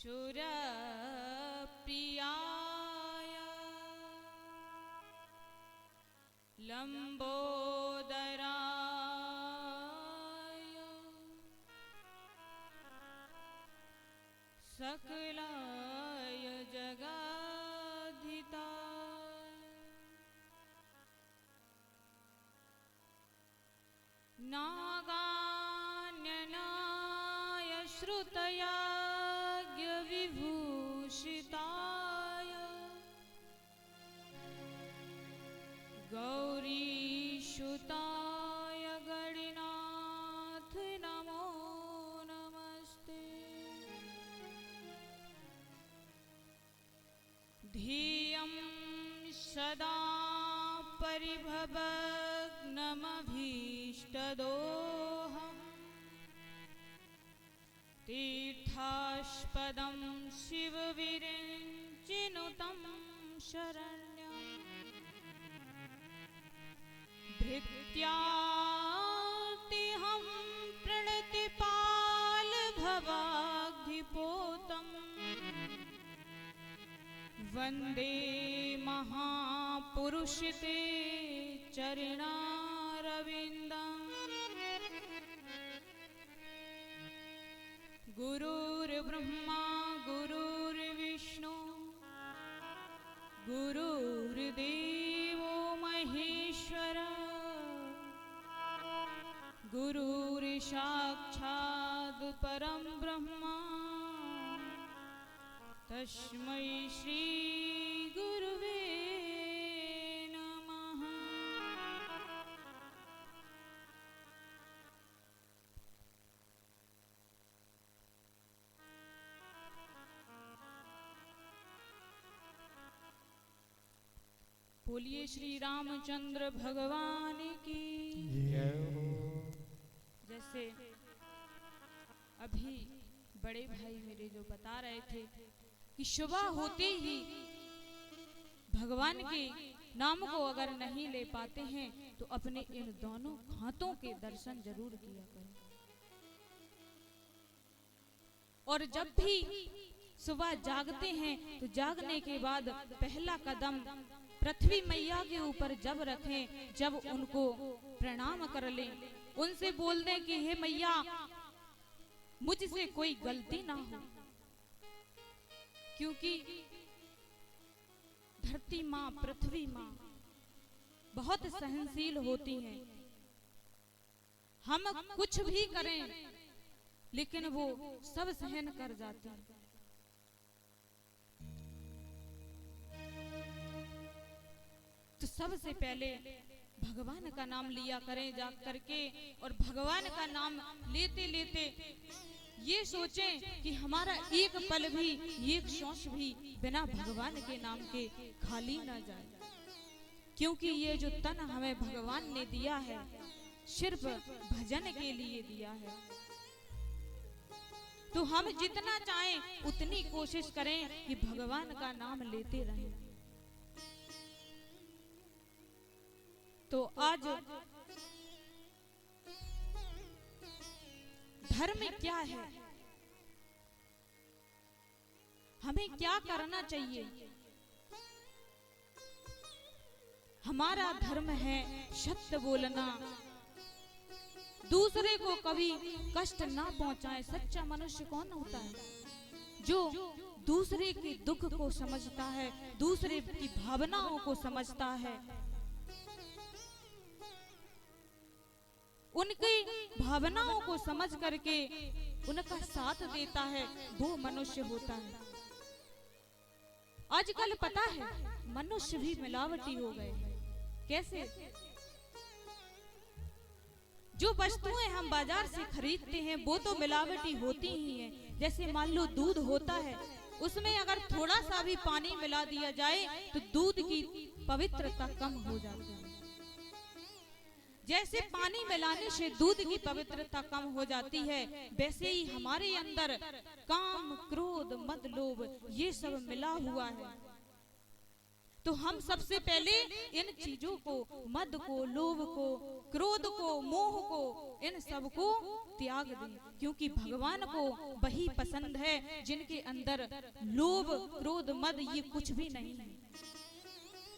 सुरप्रियाय लंबोदराय सकलाय जगद्धिताय नागान्यनाय श्रुतयाज्ञ विभूषिताय गौरीसुताय गणनाथ नमो नमस्ते। धियं सदा परिभवग्नमभीष्टदोहम् तीर्थास्पदं शिवविरिञ्चिनुतं शरण्यम् भृत्यातिहं प्रणतिपालभवाब्धिपोतम् वन्दे महापुरुषते चरणारविन्दम्। गुरुर्ब्रह्मा गुरुर्विष्णु गुरुर्देवो महेश्वर गुरुर्साक्षात् परं ब्रह्म तस्मै श्री गुरुवे नमः। बोलिए श्री रामचंद्र भगवान की जय हो। जैसे अभी बड़े भाई मेरे जो बता रहे थे कि सुबह होते ही भगवान के नाम को अगर नहीं ले पाते हैं तो अपने इन दोनों हाथों के दर्शन जरूर किया करें। और जब भी सुबह जागते हैं तो जागने के बाद पहला कदम पृथ्वी मैया के ऊपर जब रखें, जब उनको प्रणाम कर लें, उनसे बोल दें कि हे मैया मुझसे कोई गलती ना हो, क्योंकि धरती माँ पृथ्वी माँ बहुत सहनशील होती हैं। हम कुछ भी करें लेकिन वो सब सहन कर जाती हैं। तो सबसे पहले भगवान का नाम लिया करें जा करके, और भगवान का नाम लेते लेते ये सोचें कि हमारा एक पल भी, एक श्वास भी बिना भगवान के नाम के खाली ना जाए, क्योंकि ये जो तन हमें भगवान ने दिया है सिर्फ भजन के लिए दिया है। तो हम जितना चाहें उतनी कोशिश करें कि भगवान का नाम लेते रहें। तो आज धर्म क्या है, हमें क्या करना चाहिए? हमारा धर्म है सत्य बोलना, दूसरे को कभी कष्ट ना पहुंचाए। सच्चा मनुष्य कौन होता है? जो दूसरे के दुख को समझता है, दूसरे की भावनाओं को समझता है, उनकी भावनाओं को समझ करके उनका साथ देता है, वो मनुष्य होता है। आजकल पता है मनुष्य भी मिलावटी हो गए हैं। कैसे? जो वस्तुएं हम बाजार से खरीदते हैं वो तो मिलावटी होती ही हैं। जैसे मान लो दूध होता है, उसमें अगर थोड़ा सा भी पानी मिला दिया जाए तो दूध की पवित्रता कम हो जाती है। जैसे पानी मिलाने से दूध की पवित्रता कम हो जाती है, वैसे ही हमारे अंदर काम, क्रोध, मद, लोभ ये सब मिला हुआ है। तो हम सबसे पहले इन चीजों को, मद को, लोभ को, क्रोध को, मोह को इन सबको त्याग दें, क्योंकि भगवान को वही पसंद है जिनके अंदर लोभ क्रोध मद ये कुछ भी नहीं है।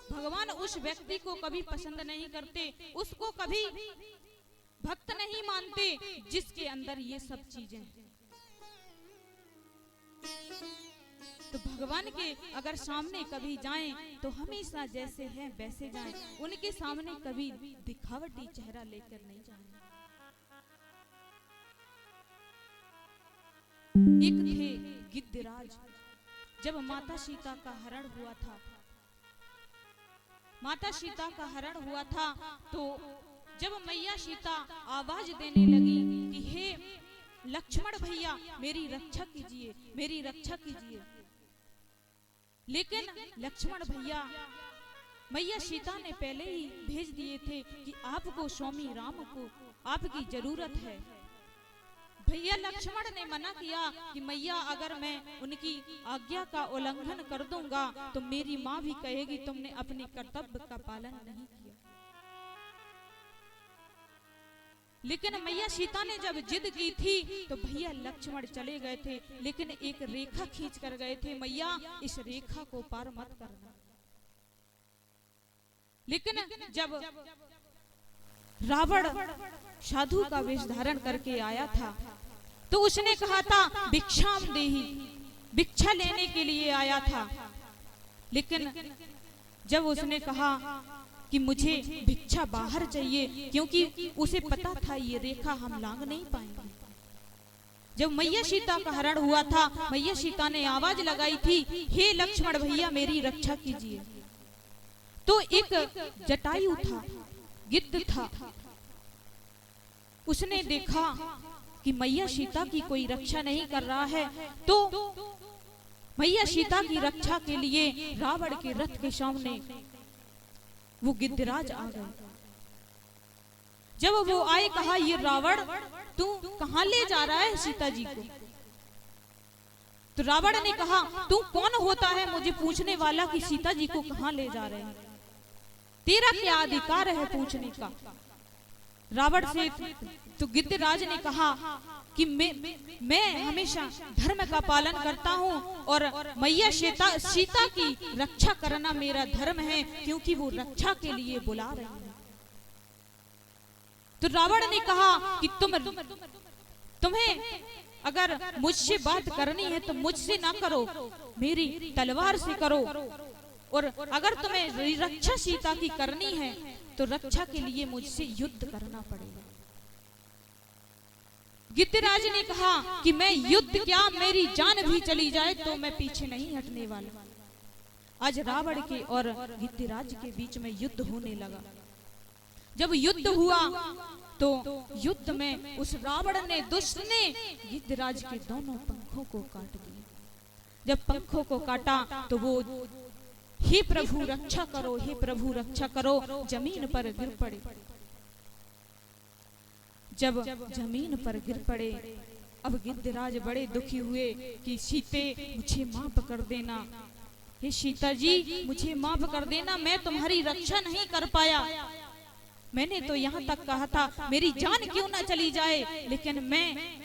भगवान उस व्यक्ति को कभी पसंद नहीं करते, उसको कभी भक्त नहीं मानते जिसके अंदर ये सब चीजें हैं। तो भगवान के अगर सामने कभी जाएं तो हमेशा जैसे हैं वैसे जाएं, उनके सामने कभी दिखावटी चेहरा लेकर नहीं जाएं। एक थे गिद्धराज, जब माता सीता का हरण हुआ था, माता सीता का हरण हुआ था, तो जब मैया सीता आवाज देने लगी कि हे लक्ष्मण भैया मेरी रक्षा कीजिए, मेरी रक्षा कीजिए, लेकिन लक्ष्मण भैया मैया सीता ने पहले ही भेज दिए थे कि आपको स्वामी राम को आपकी जरूरत है। भैया लक्ष्मण ने मना किया कि मैया अगर मैं उनकी आज्ञा का उल्लंघन कर दूंगा तो मेरी माँ भी कहेगी तुमने अपने कर्तव्य का पालन नहीं किया। लेकिन मैया सीता ने जब जिद की थी तो भैया लक्ष्मण चले गए थे, लेकिन एक रेखा खींच कर गए थे, मैया इस रेखा को पार मत करना। लेकिन जब रावण साधु का वेश धारण करके आया था तो उसने कहा था भिक्षाम देहि, भिक्षा लेने के लिए आया था। लेकिन जब उसने कहा कि मुझे भिक्षा बाहर चाहिए, क्योंकि उसे पता था ये रेखा हम लांग नहीं पाएंगे। जब मैया सीता का हरण हुआ था, मैया सीता ने आवाज लगाई थी हे लक्ष्मण भैया मेरी रक्षा कीजिए। तो एक जटायु था, गिद्ध था, उसने देखा कि मैया सीता की कोई रक्षा नहीं कर रहा है, तो मैया सीता की रक्षा के लिए रावण के रथ के सामने वो गिद्धराज आ गए। जब वो आए कहा ये रावण तू कहां ले जा रहा है सीता जी को? तो रावण ने कहा तू कौन होता है मुझे पूछने वाला कि सीता जी को कहां ले जा रहे हैं? तेरा क्या अधिकार है पूछने का? रावण से तो गिद्धराज ने कहा कि मैं हमेशा धर्म का पालन करता हूँ और मैया सीता की रक्षा करना मेरा धर्म है, क्योंकि वो रक्षा के लिए बुला रही है। तो रावण ने कहा कि तुम्हें अगर मुझसे बात करनी है तो मुझसे ना करो, मेरी तलवार से करो, और अगर तुम्हें रक्षा सीता की करनी है तो रक्षा के लिए मुझसे युद्ध करना पड़ेगा। गिद्धराज ने कहा कि मैं युद्ध क्या मेरी जान भी चली जाए तो मैं पीछे नहीं हटने वाला। आज रावण के और गिद्धराज के बीच में युद्ध होने लगा। जब युद्ध हुआ तो युद्ध में उस रावण ने दुष्ट ने गिद्धराज के दोनों पंखों को काट दिया। जब पंखों को काटा तो वो हे प्रभु रक्षा करो, हे प्रभु रक्षा करो, जमीन पर गिर पड़े। जब जमीन पर गिर पड़े अब गिद्धराज बड़े दुखी हुए कि सीते मुझे माफ कर देना, हे सीता जी मुझे माफ कर देना, मैं तुम्हारी रक्षा नहीं कर पाया। मैंने तो यहाँ तक कहा था मेरी जान क्यों ना चली जाए, लेकिन मैं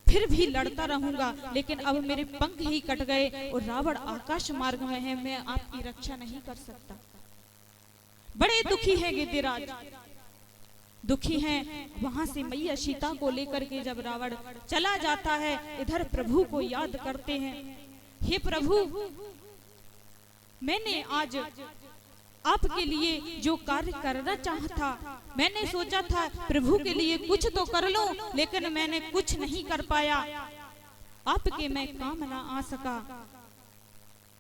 फिर भी लड़ता रहूंगा, लेकिन अब मेरे पंख ही कट गए और रावण आकाश मार्ग में है, मैं आपकी रक्षा नहीं कर सकता। बड़े दुखी है गिद्धराज, दुखी हैं। वहां से मैया सीता को लेकर के जब रावण चला जाता है, इधर प्रभु को याद करते हैं, हे प्रभु मैंने आज आपके लिए जो कार्य करना चाहा, मैंने सोचा था प्रभु के लिए कुछ तो कर लूं, लेकिन मैंने कुछ नहीं कर पाया, आपके मैं काम ना आ सका।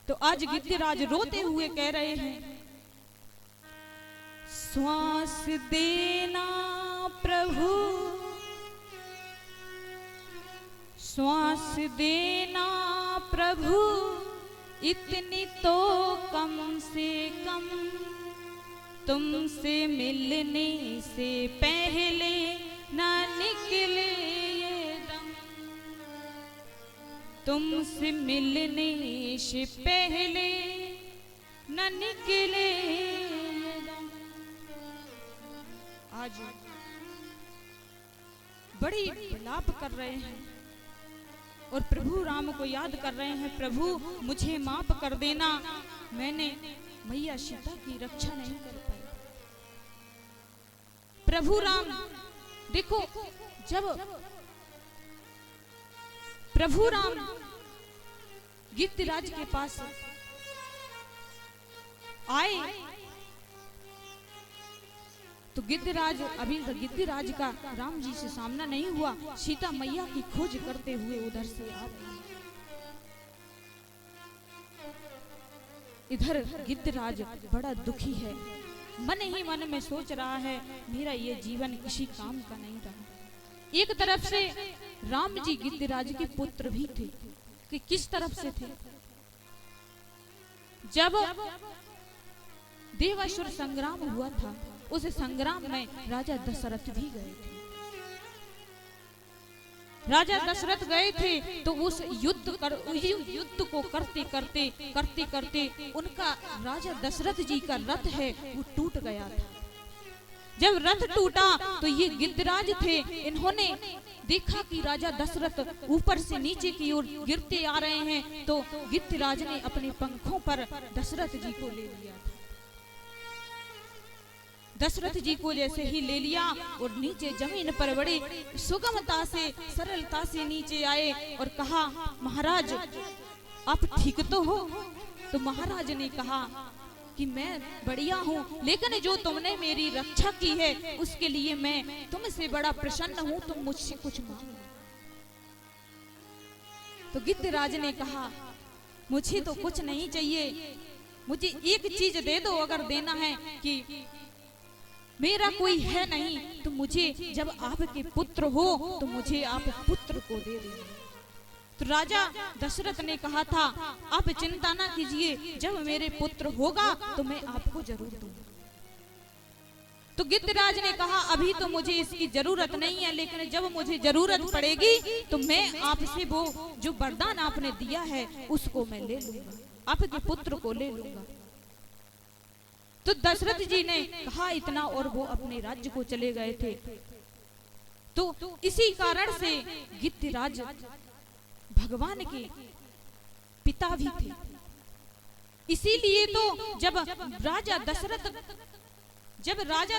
तो आज गिद्धराज रोते हुए कह रहे हैं श्वास देना प्रभु, श्वास देना प्रभु, इतनी तो कम से कम, तुमसे मिलने से पहले ना निकले ये दम, तुमसे मिलने से पहले ना निकले ये दम। आज बड़ी विलाप कर रहे हैं और प्रभु राम को याद कर रहे हैं, प्रभु मुझे माफ कर देना, मैंने मैया सीता की रक्षा नहीं कर पाई। प्रभु राम देखो, जब प्रभु राम गिद्धराज के पास आए तो गिद्धराज, अभी गिद्धराज का राम जी से सामना नहीं हुआ, सीता मैया की खोज करते हुए उधर से आ रहे हैं। इधर गिद्धराज बड़ा दुखी है, मन ही मन में सोच रहा है मेरा ये जीवन किसी काम का नहीं रहा। एक तरफ से राम जी गिद्धराज के पुत्र भी थे, कि किस तरफ से थे, जब देवासुर संग्राम हुआ था उस संग्राम में राजा दशरथ भी गए थे। राजा दशरथ गए थे तो उस युद्ध को करते करते उनका राजा दशरथ जी का रथ है वो टूट गया था। जब रथ टूटा तो ये गिद्धराज थे, इन्होंने देखा कि राजा दशरथ ऊपर से नीचे की ओर गिरते आ रहे हैं, तो गिद्धराज ने अपने पंखों पर दशरथ जी को ले लिया था। दशरथ जी को जैसे ही ले लिया और नीचे जमीन पर बड़े सुगमता से, सरलता से नीचे आए और कहा, महाराज आप ठीक तो हो? तो महाराज ने कहा कि मैं बढ़िया हूँ, लेकिन जो तुमने मेरी रक्षा की है उसके लिए मैं तुमसे बड़ा प्रसन्न हूँ, तुम मुझसे कुछ मांगो। तो गिद्धराज ने कहा, मुझे तो कुछ नहीं चाहिए, मुझे एक चीज दे दो, अगर देना है कि मेरा कोई है नहीं तो मुझे, जब आपके पुत्र हो तो मुझे आप पुत्र को दे दीजिए। तो राजा दशरथ ने कहा था, आप चिंता ना कीजिए, जब मेरे पुत्र होगा तो मैं आपको जरूर दूंगा। तो गिद्धराज ने कहा, अभी तो मुझे इसकी जरूरत नहीं है, लेकिन जब मुझे जरूरत पड़ेगी तो मैं आपसे वो जो वरदान आपने दिया है उसको मैं ले लूंगा, आपके पुत्र को ले लूंगा। तो दशरथ जी ने कहा इतना, और वो अपने राज्य को चले गए थे। तो इसी कारण से गिद्धराज भगवान के पिता भी थे। इसीलिए तो जब राजा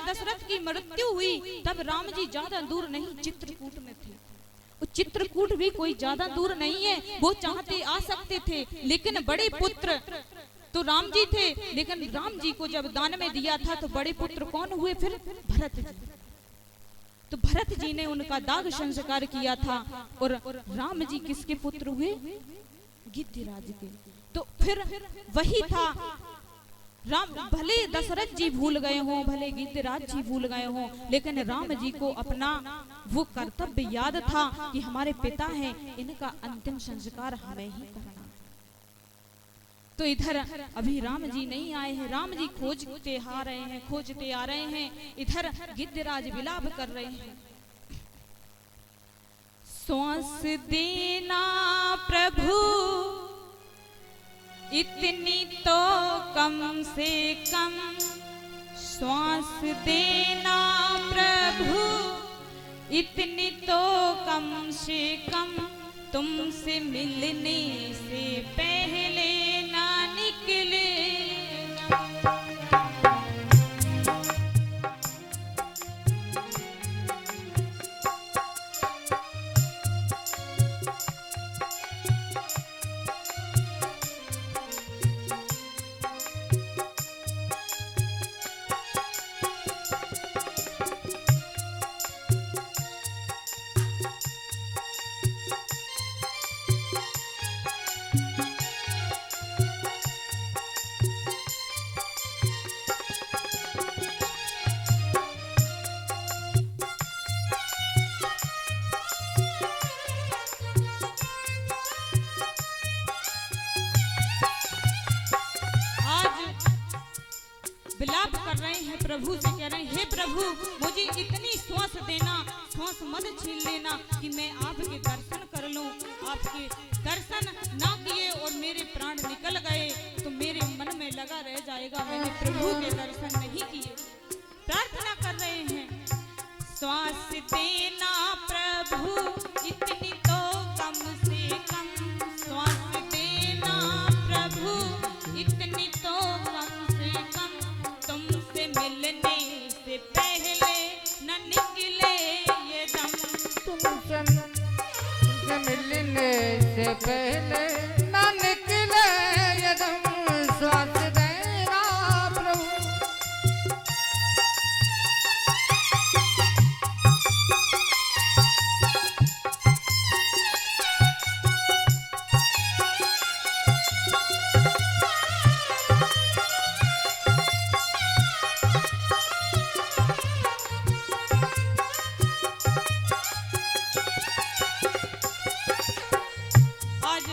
दशरथ की मृत्यु हुई तब राम जी ज्यादा दूर नहीं चित्रकूट में थे। चित्रकूट भी कोई ज्यादा दूर नहीं है, वो चाहते आ सकते थे, लेकिन बड़े पुत्र तो राम जी थे, लेकिन राम जी को जब दान में दिया था तो बड़े पुत्र कौन हुए फिर? भरत जी। तो भरत जी ने उनका दाग संस्कार किया था और राम जी किसके पुत्र हुए? गिद्धराज के। तो फिर वही था, राम भले दशरथ जी भूल गए हों, भले गिद्धराज जी भूल गए हों, लेकिन राम जी को अपना वो कर्तव्य याद था कि हमारे पिता हैं, इनका अंतिम संस्कार हमें ही करना। तो इधर अभी राम जी नहीं आए हैं, राम जी खोजते आ रहे हैं, इधर गिद्धराज विलाप कर रहे हैं। श्वास देना प्रभु इतनी तो कम से कम, श्वास देना प्रभु इतनी तो कम से कम, तुमसे मिलने से पहले ना निकले। विलाप कर रहे हैं, प्रभु से कह रहे हैं, हे प्रभु मुझे इतनी श्वास देना, श्वास मत छीन लेना कि मैं आपके दर्शन कर लूं। आपके दर्शन ना किए और मेरे प्राण निकल गए तो मेरे मन में लगा रह जाएगा मैंने प्रभु के दर्शन नहीं किए। प्रार्थना कर रहे हैं, श्वास देना प्रभु प्रभु इतनी तो कम से कम श्वास देना प्रभु इतनी तो कम से कम तुमसे मिलने से पहले न निकले ये दम तुमसे मिलने से पहले न निकले ये दम श्वास देना प्रभु आज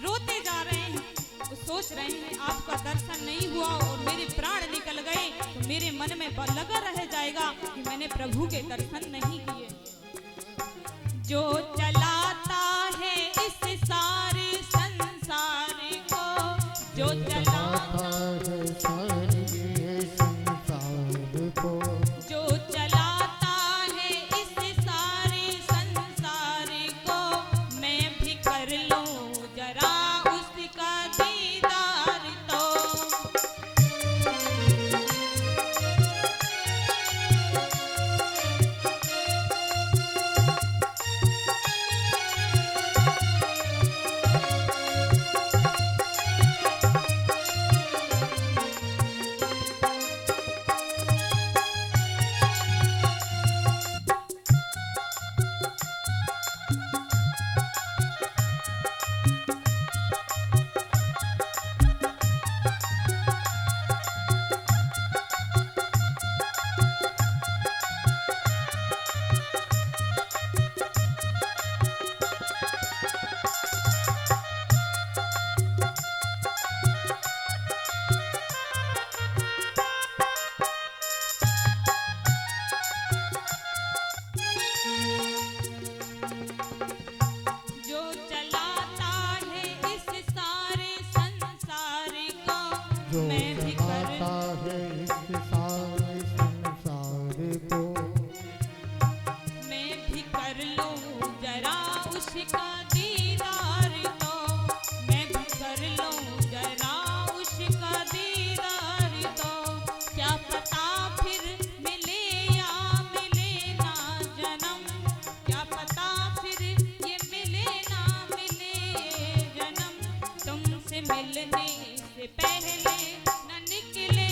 रोते जा रहे हैं वो सोच रहे हैं आपका दर्शन नहीं हुआ और मेरे प्राण निकल गए तो मेरे मन में लगा रह जाएगा कि मैंने प्रभु के दर्शन नहीं किए जो चलाता है इस सारे संसार को जो चलाता है सारे संसार को जो चलाता है इस सारे संसार को मैं भी कर लूं जरा उसका दीदार तो जो चलाता है इस सारे संसार को जो मैं भी कर चलाता है इस सारे संसार को मैं भी कर लूं जरा उसका दीदार तो मैं भी कर लूं जरा उसका दीदार तो क्या पता फिर मिले या मिले ना जन्म क्या पता फिर ये मिले ना मिले ये जन्म तुमसे मिलने से पहले न निकले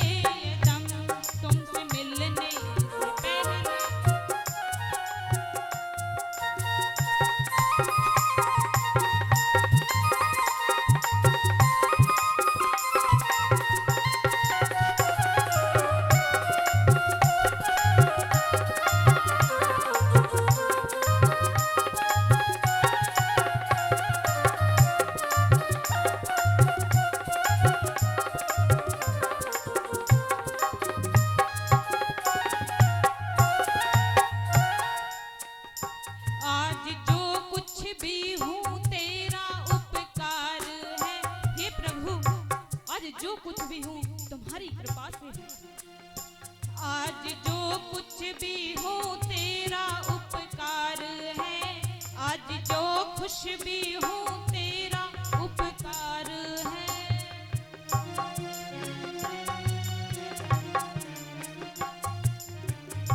ये दम तुमसे मिलने से पहले आज जो कुछ भी हूँ तेरा उपकार है हे प्रभु आज जो कुछ भी हूँ तुम्हारी कृपा से है आज जो कुछ भी हूँ तेरा उपकार है आज जो खुश भी हूँ तेरा उपकार है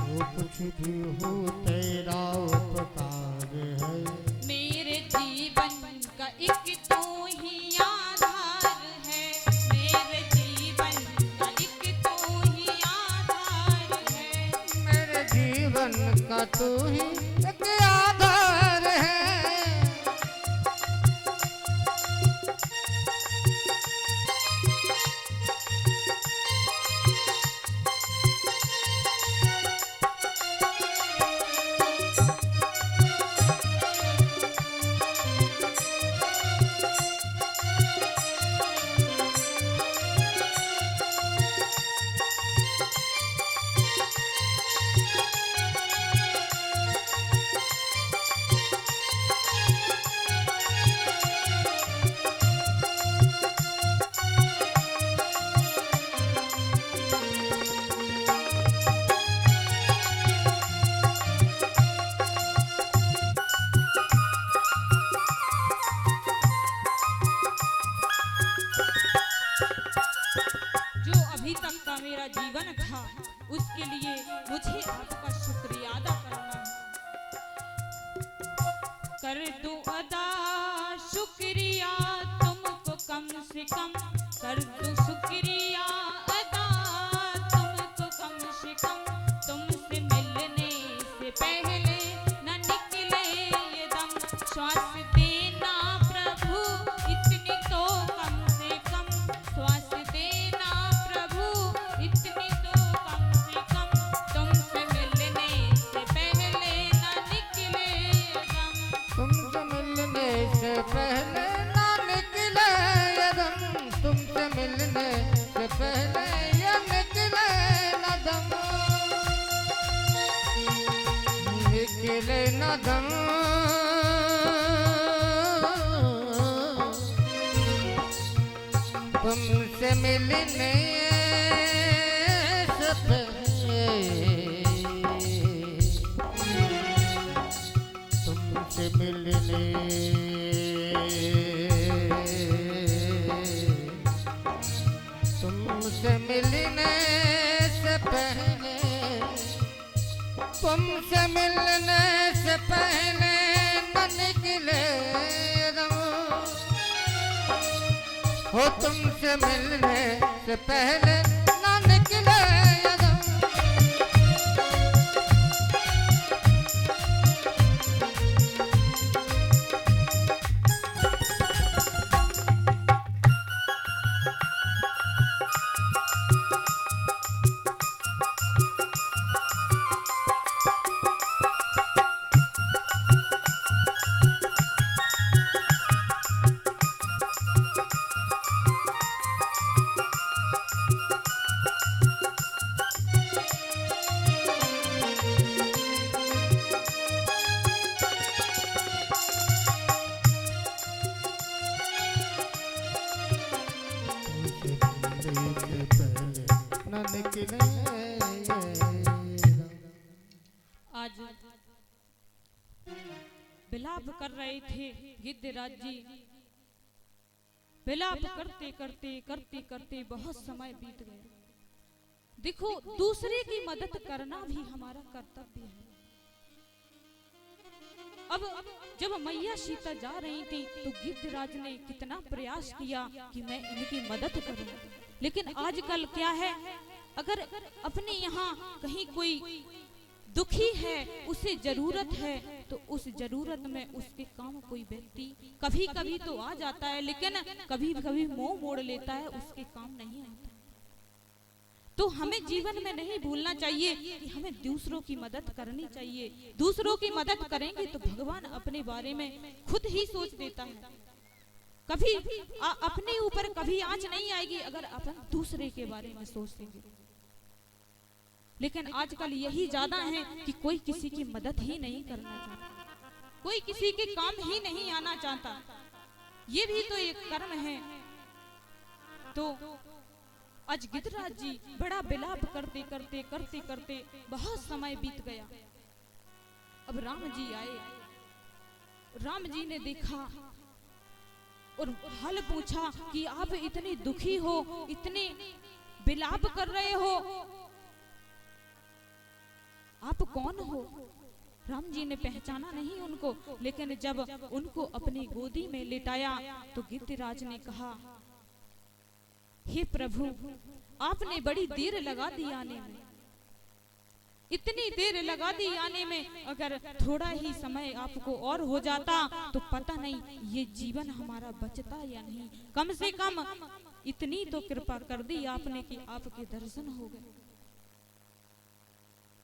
जो कुछ भी हो तेरा उपकार है मेरे जीवन का एक तू ही आधार है मेरे जीवन का एक तू ही आधार है मेरे जीवन का तू ही एक आधार है कर दो अदा शुक्रिया तुमको कम से कम, कर दो शुक्रिया अदा तुमको कम से कम। तुमसे मिलने से पहले न निकले ये दम, श्वास देना प्रभु इतनी तो कम से कम, श्वास देना प्रभु इतनी तो कम से कम। तुमसे मिलने से पहले न निकले ये दम, तुमसे मिलने से पहले ना निकले ये दम, तुमसे मिलने से पहले ये निकले ना दम, निकले ना दम। तुमसे मिलने से पहले, तुमसे मिलने, तुमसे मिलने से पहले, तुमसे मिलने से पहले न निकले दम, हो तुमसे मिलने से पहले न निकले दम। आज विलाप कर रहे थे गिद्धराज जी। विलाप करते करते करते करते बहुत समय बीत गया। देखो, दूसरे की मदद करना भी हमारा कर्तव्य है। अब जब मैया सीता जा रही थी तो गिद्धराज ने कितना प्रयास किया कि मैं इनकी मदद करूं, लेकिन आजकल क्या है, अगर अपने यहाँ कहीं कोई दुखी है, उसे जरूरत है, तो उस जरूरत में उसके काम कोई व्यक्ति कभी कभी तो आ जाता है, लेकिन कभी कभी मुंह मोड़ लेता है, उसके काम नहीं आता। तो हमें जीवन में नहीं भूलना चाहिए कि हमें दूसरों की मदद करनी चाहिए। दूसरों की मदद करेंगे तो भगवान अपने बारे में खुद ही सोच देता है। कभी अपने ऊपर कभी आंच नहीं आएगी अगर अपन दूसरे के बारे में सोचेंगे। लेकिन आजकल यही ज्यादा है कि कोई किसी की मदद ही नहीं करना चाहता, कोई किसी के काम ही नहीं आना चाहता। ये भी तो एक कर्म है। तो आज गिद्धराज जी बड़ा विलाप करते करते करते करते बहुत समय बीत गया। अब राम जी आए। राम जी ने देखा और हाल पूछा कि आप इतने दुखी हो, इतने विलाप कर रहे हो, आप कौन हो? राम जी ने पहचाना नहीं उनको, लेकिन जब उनको अपनी गोदी में लिटाया तो गिद्धराज ने कहा, हे प्रभु, आपने बड़ी देर लगा दी आने में, इतनी देर लगा दी आने में। अगर थोड़ा ही समय आपको और हो जाता तो पता नहीं ये जीवन हमारा बचता या नहीं। कम से कम इतनी तो कृपा कर दी आपने कि आपके दर्शन हो गए।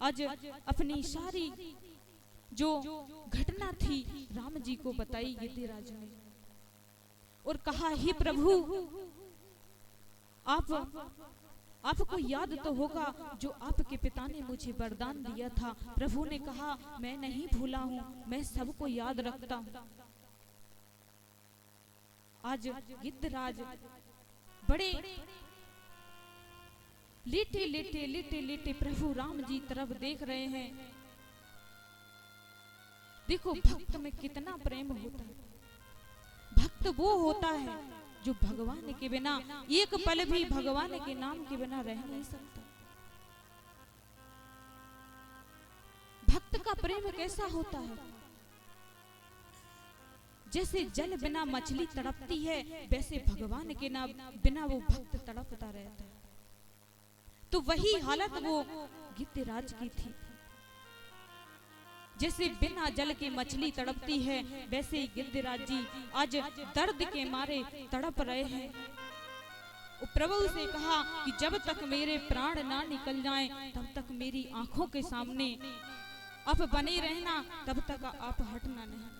आज अपनी सारी जो घटना थी राम जी को बताई गिद्धराज ने और कहा, हे प्रभु, आपको याद तो होगा जो आपके पिता ने मुझे वरदान दिया था। प्रभु ने कहा, मैं नहीं भूला हूँ, मैं सबको याद रखता हूँ। आज गिद्धराज बड़े लेटे लेटे लेटे लेटे प्रभु राम जी तरफ देख रहे हैं। देखो, भक्त में कितना प्रेम होता है। भक्त वो होता है जो भगवान के बिना एक पल भी भगवान के नाम के बिना रह नहीं सकता। भक्त का प्रेम कैसा होता है? जैसे जल बिना मछली तड़पती है, वैसे भगवान के ना बिना वो भक्त तड़पता रहता है। तो वही हालत वो गिद्धराज की थी। जैसे बिना जल के मछली तड़पती है, वैसे ही गिद्धराज जी आज दर्द के मारे तड़प रहे हैं। प्रभु से कहा कि जब तक मेरे प्राण ना निकल जाएं, तब तक मेरी आंखों के सामने आप बने रहना, तब तक आप हटना नहीं।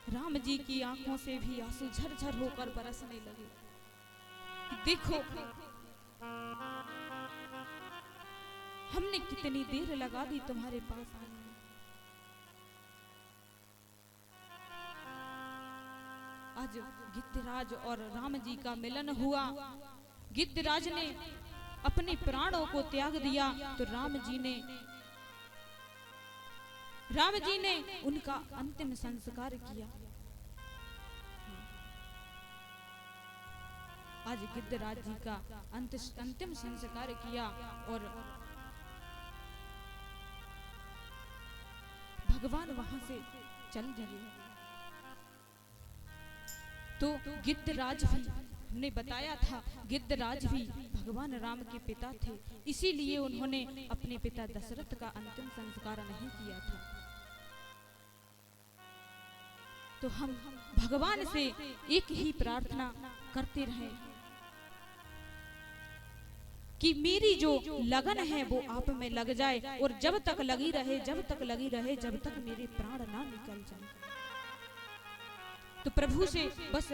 राम जी की आंखों से भी आंसू झरझर होकर बरसने लगे। देखो हमने कितनी देर लगा दी तुम्हारे पास आने में। आज गिद्धराज और राम जी का मिलन हुआ। गिद्धराज ने अपने प्राणों को त्याग दिया, तो राम जी ने उनका अंतिम संस्कार किया। आज गिद्धराज जी का अंतिम संस्कार किया और भगवान वहां से चल दिए। तो गिद्धराज भी, हमने बताया था, गिद्धराज भी भगवान राम के पिता थे, इसीलिए उन्होंने अपने पिता दशरथ का अंतिम संस्कार नहीं किया था। तो हम भगवान से एक ही प्रार्थना करते रहे कि मेरी जो लगन है वो आप में लग जाए, और जब तक लगी रहे, जब तक मेरे प्राण ना निकल जाए। तो प्रभु से बस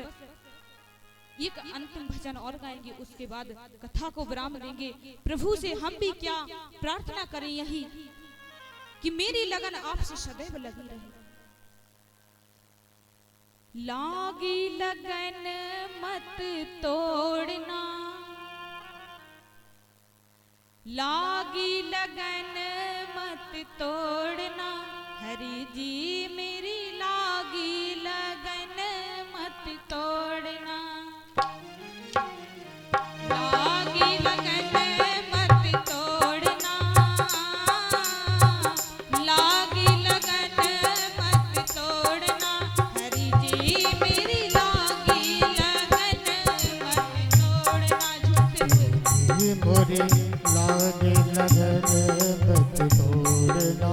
एक अंतिम भजन और गाएंगे, उसके बाद कथा को विराम देंगे। प्रभु से हम भी क्या प्रार्थना करें, यही कि मेरी लगन आपसे सदैव लगी रहे। लागी लगन मत तोड़ना, लागी लगन मत तोड़ना, हरि जी मेरी लागी लगन मत तोड़ना। लागी लगन मत तोड़ना, लागी लगन मत तोड़ना, हरि जी मेरी लागी लगन मत तोड़ना। ये मोरे लागे लगन मत तोड़ना,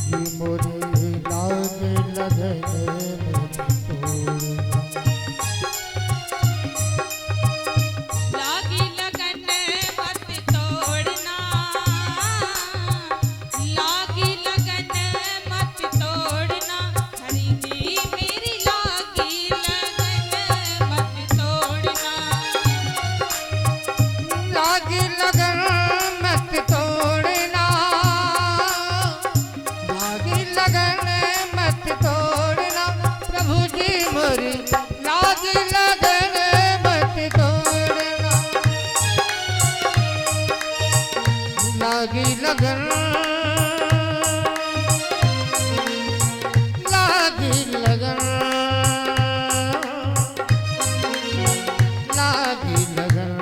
ये मोरे लागे लगन मत तोड़ना। लागी लगन मत तोड़ना, लागी लगन मत तोड़ना, हरि जी मेरी लागी लगन मत तोड़ना। लागी लगन मत तोड़ना, लागी लगन मत तोड़ना, प्रभु जी मोरी लागी लगन मत तोड़ना। लागी लगन, लागी लगन, लागी लगन, लागी लगन।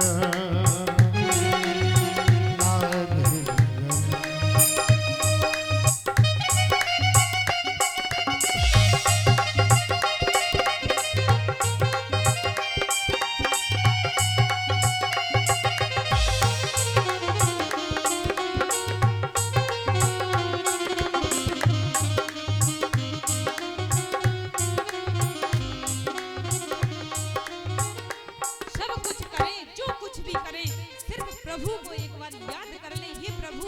सब कुछ करें, जो कुछ भी करें, सिर्फ प्रभु को एक बार याद कर लें। ये प्रभु,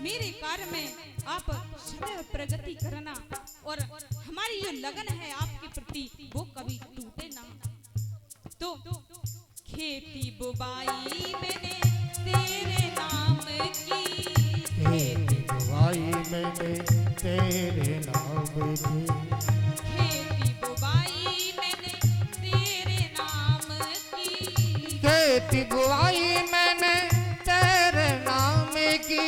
मेरे कार्य में आप सदैव प्रगति करना, और हमारी जो लगन है आपके प्रति वो कभी टूटे ना। तो खेती बुबाई मैंने तेरे नाम की, खेती बुआई मैंने तेरे नाम की, खेती बुबाई मैंने तेरे नाम की, खेती बुआई मैंने तेरे नाम की।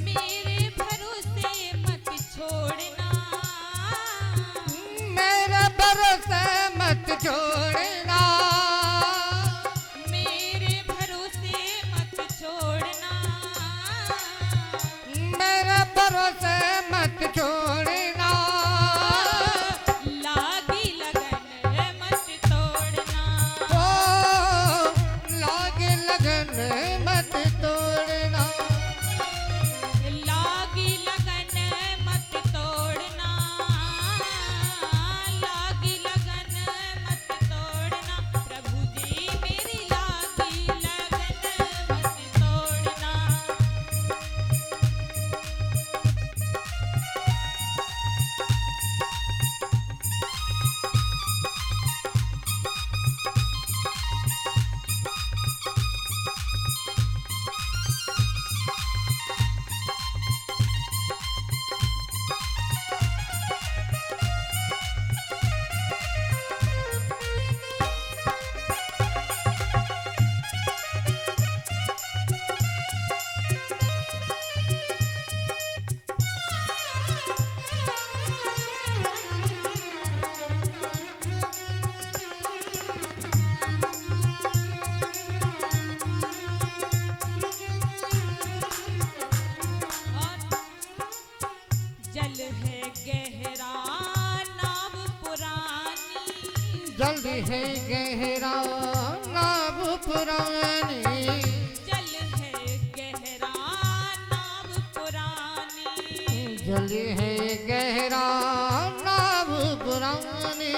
मेरे भरोसे मत छोड़ना, मेरे भरोसे मत छोड़ना, मेरे भरोसे मत छोड़ना, मेरे भरोसे मत छोड़ना। है गहरा नाव पुरानी, जल है गहरा नाव पुरानी, जल है गहरा नाव पुरानी, जल है गहरा नाव पुरानी,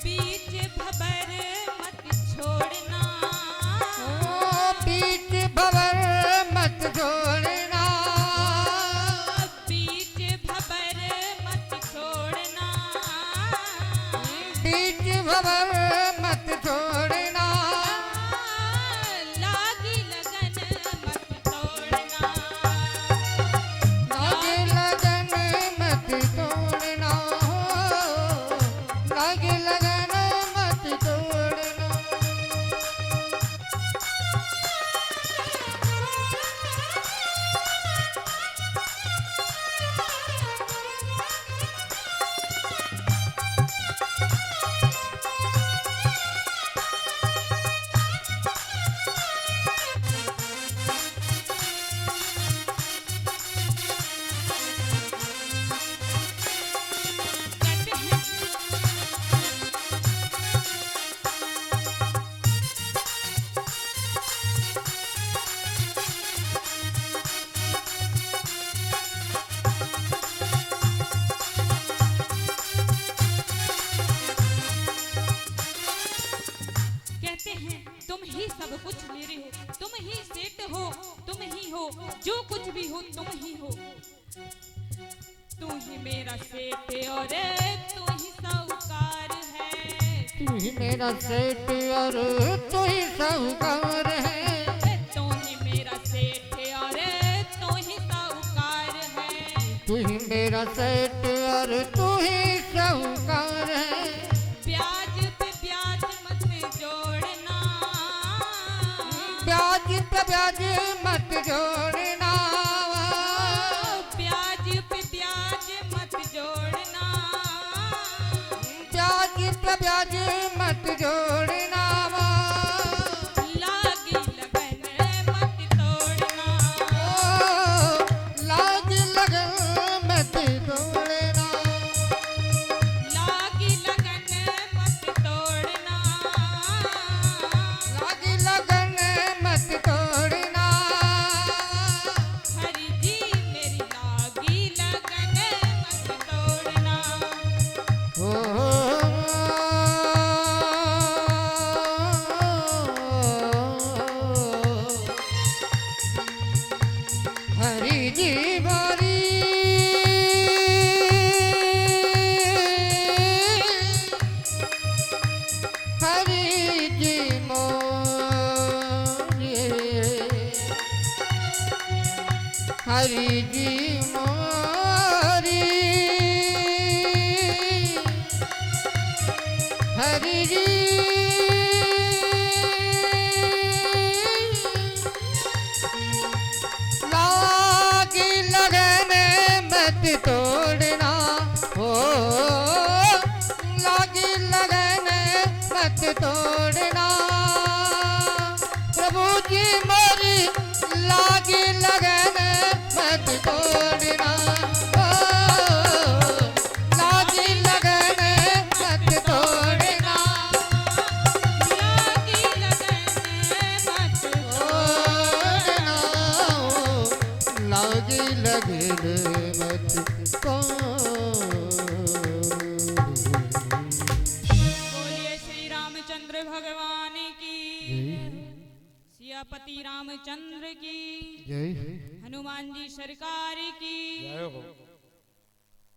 बीच भंवर मत छोड़ना, ओ बीच भंवर मत छोड़ना, बीच भंवर मत छोड़ना, बीच भंवर मत छोड़ना, लागी लगन मत तोड़ना, लागे लगन मत तोड़ना, लागे लगन मत तोड़ना। कहते हैं कहते हैं तुम ही सब कुछ मेरे हो, तुम ही सेठ हो, तुम ही हो, जो कुछ भी हो तुम ही हो, तू ही मेरा सेठ और तू ही साहूकार है, तू ही मेरा सेठ और तू ही साहूकार है, तू ही मेरा सेठ और तू ही साहूकार है, तू ही मेरा सेठ और तू ही साहूकार है। ब्याज पे ब्याज मत जोड़ना, ब्याज पे ब्याज मत जोड़ना, ब्याज पे ब्याज मत जोड़ना, ब्याज पे ब्याज मत जोड़ना, लागी लगन मत तोड़ना, ओ लाग लगन मत तोड़ना, लागी लगन मत तोड़ना, लाग लगन मत तोड़ना। हरि जी मेरी लागी लगन मत तोड़ना, ओ हरि जी बोली हरि जी मोरी हरि जी मोरी हरि जी लागी लगन मत तोड़ना, हो लागी लगन मत तोड़ना, प्रभु जी मोरी लागी लगन मत तोड़ना, हो लागी लगन मत तोड़ना, लागी लगन मत तोड़ना, लागी लगन मत बोलिए श्री रामचंद्र भगवान की, सियापति रामचंद्र की, जय हनुमान जी सरकार की। जय हो।